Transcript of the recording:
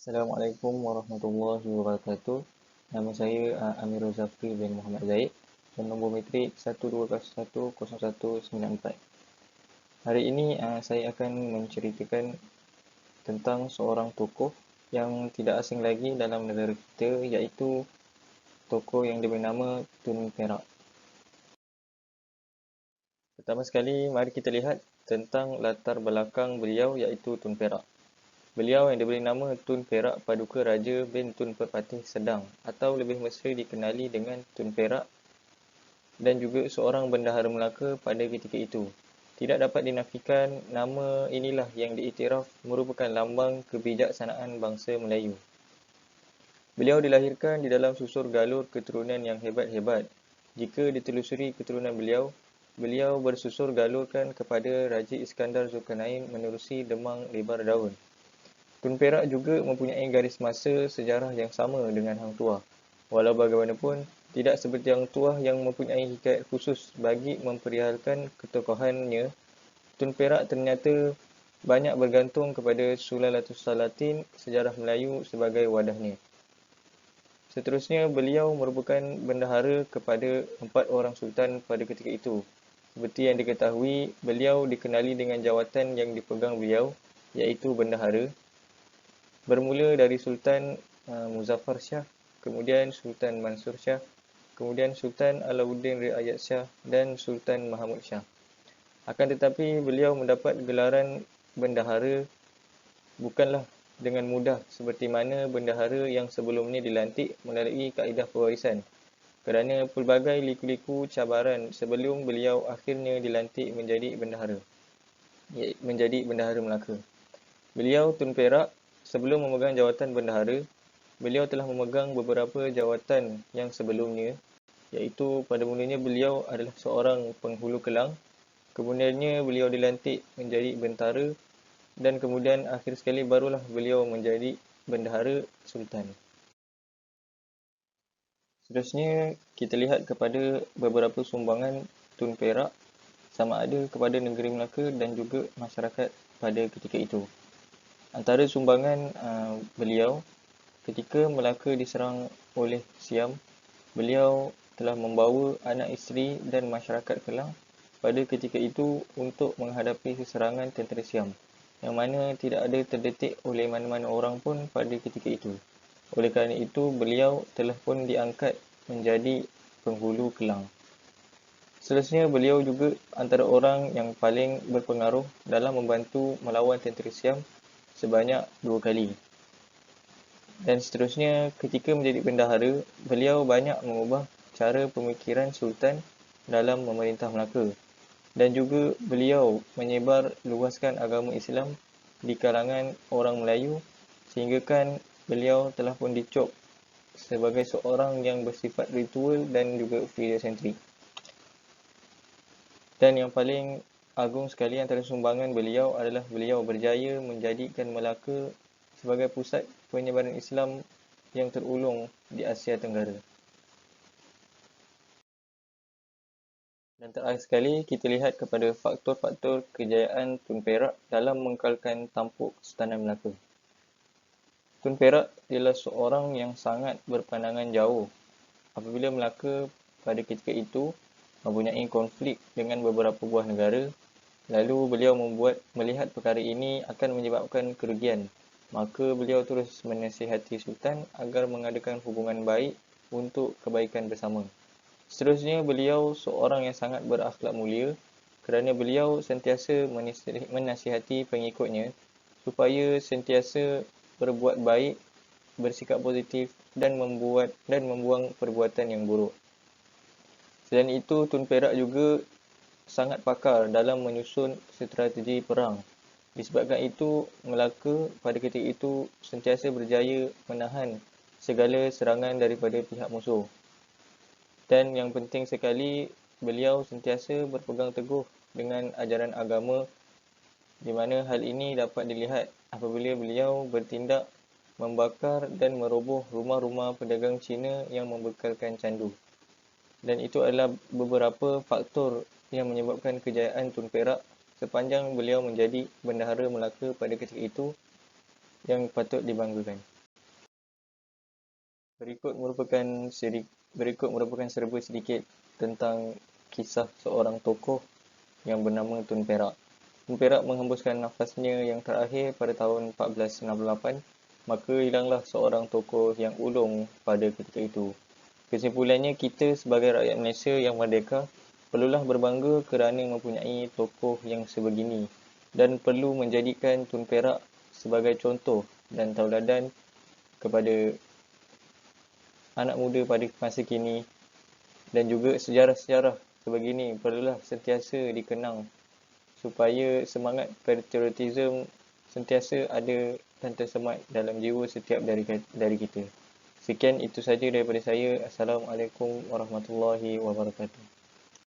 Assalamualaikum warahmatullahi wabarakatuh. Nama saya Amirul Zafri bin Muhammad Zaid dan nombor metrik 12010194. Hari ini saya akan menceritakan tentang seorang tokoh yang tidak asing lagi dalam negara kita, iaitu tokoh yang diberi nama Tun Perak. Pertama sekali, mari kita lihat tentang latar belakang beliau, iaitu Tun Perak. Beliau yang diberi nama Tun Perak Paduka Raja bin Tun Pepatih Sedang atau lebih mesra dikenali dengan Tun Perak dan juga seorang bendahara Melaka pada ketika itu. Tidak dapat dinafikan nama inilah yang diiktiraf merupakan lambang kebijaksanaan bangsa Melayu. Beliau dilahirkan di dalam susur galur keturunan yang hebat-hebat. Jika ditelusuri keturunan beliau, beliau bersusur galurkan kepada Raja Iskandar Zulkarnain menerusi Demang Lebar Daun. Tun Perak juga mempunyai garis masa sejarah yang sama dengan Hang Tuah. Walau bagaimanapun, tidak seperti Hang Tuah yang mempunyai hikayat khusus bagi memperihalkan ketokohannya, Tun Perak ternyata banyak bergantung kepada Sulalatus Salatin sejarah Melayu sebagai wadahnya. Seterusnya, beliau merupakan bendahara kepada 4 orang sultan pada ketika itu. Seperti yang diketahui, beliau dikenali dengan jawatan yang dipegang beliau, iaitu bendahara. Bermula dari Sultan Muzaffar Shah, kemudian Sultan Mansur Shah, kemudian Sultan Alauddin Riayat Shah dan Sultan Mahmud Shah. Akan tetapi beliau mendapat gelaran bendahara bukanlah dengan mudah seperti mana bendahara yang sebelumnya dilantik melalui kaedah pewarisan, kerana pelbagai liku-liku cabaran sebelum beliau akhirnya dilantik menjadi bendahara Melaka. Beliau Tun Perak sebelum memegang jawatan bendahara, beliau telah memegang beberapa jawatan yang sebelumnya, iaitu pada mulanya beliau adalah seorang penghulu kelang, kemudiannya beliau dilantik menjadi bentara dan kemudian akhir sekali barulah beliau menjadi bendahara sultan. Seterusnya kita lihat kepada beberapa sumbangan Tun Perak sama ada kepada negeri Melaka dan juga masyarakat pada ketika itu. Antara sumbangan beliau ketika Melaka diserang oleh Siam, beliau telah membawa anak isteri dan masyarakat Kelang pada ketika itu untuk menghadapi serangan tentera Siam, yang mana tidak ada terdetik oleh mana-mana orang pun pada ketika itu. Oleh kerana itu, beliau telah pun diangkat menjadi penghulu Kelang. Seterusnya, beliau juga antara orang yang paling berpengaruh dalam membantu melawan tentera Siam sebanyak 2 kali. Dan seterusnya, ketika menjadi bendahara, beliau banyak mengubah cara pemikiran Sultan dalam memerintah Melaka. Dan juga beliau menyebar luaskan agama Islam di kalangan orang Melayu sehinggakan beliau telah pun dicop sebagai seorang yang bersifat ritual dan juga filiosentrik. Dan yang paling agung sekali antara sumbangan beliau adalah beliau berjaya menjadikan Melaka sebagai pusat penyebaran Islam yang terulung di Asia Tenggara. Dan terakhir sekali, kita lihat kepada faktor-faktor kejayaan Tun Perak dalam mengekalkan tampuk Kesultanan Melaka. Tun Perak ialah seorang yang sangat berpandangan jauh. Apabila Melaka pada ketika itu mempunyai konflik dengan beberapa buah negara, lalu beliau melihat perkara ini akan menyebabkan kerugian, maka beliau terus menasihati Sultan agar mengadakan hubungan baik untuk kebaikan bersama. Seterusnya, beliau seorang yang sangat berakhlak mulia kerana beliau sentiasa menasihati pengikutnya supaya sentiasa berbuat baik, bersikap positif dan membuang perbuatan yang buruk. Selain itu, Tun Perak juga sangat pakar dalam menyusun strategi perang. Disebabkan itu, Melaka pada ketika itu sentiasa berjaya menahan segala serangan daripada pihak musuh. Dan yang penting sekali, beliau sentiasa berpegang teguh dengan ajaran agama, di mana hal ini dapat dilihat apabila beliau bertindak membakar dan meroboh rumah-rumah pedagang Cina yang membekalkan candu. Dan itu adalah beberapa faktor yang menyebabkan kejayaan Tun Perak sepanjang beliau menjadi bendahara Melaka pada ketika itu yang patut dibanggakan. Berikut merupakan serba sedikit tentang kisah seorang tokoh yang bernama Tun Perak. Tun Perak menghembuskan nafasnya yang terakhir pada tahun 1468, maka hilanglah seorang tokoh yang ulung pada ketika itu. Kesimpulannya, kita sebagai rakyat Malaysia yang merdeka perlulah berbangga kerana mempunyai tokoh yang sebegini dan perlu menjadikan Tun Perak sebagai contoh dan tauladan kepada anak muda pada masa kini, dan juga sejarah-sejarah sebegini perlulah sentiasa dikenang supaya semangat patriotism sentiasa ada dan tersemat dalam jiwa setiap dari kita. Sekian, itu saja daripada saya. Assalamualaikum warahmatullahi wabarakatuh.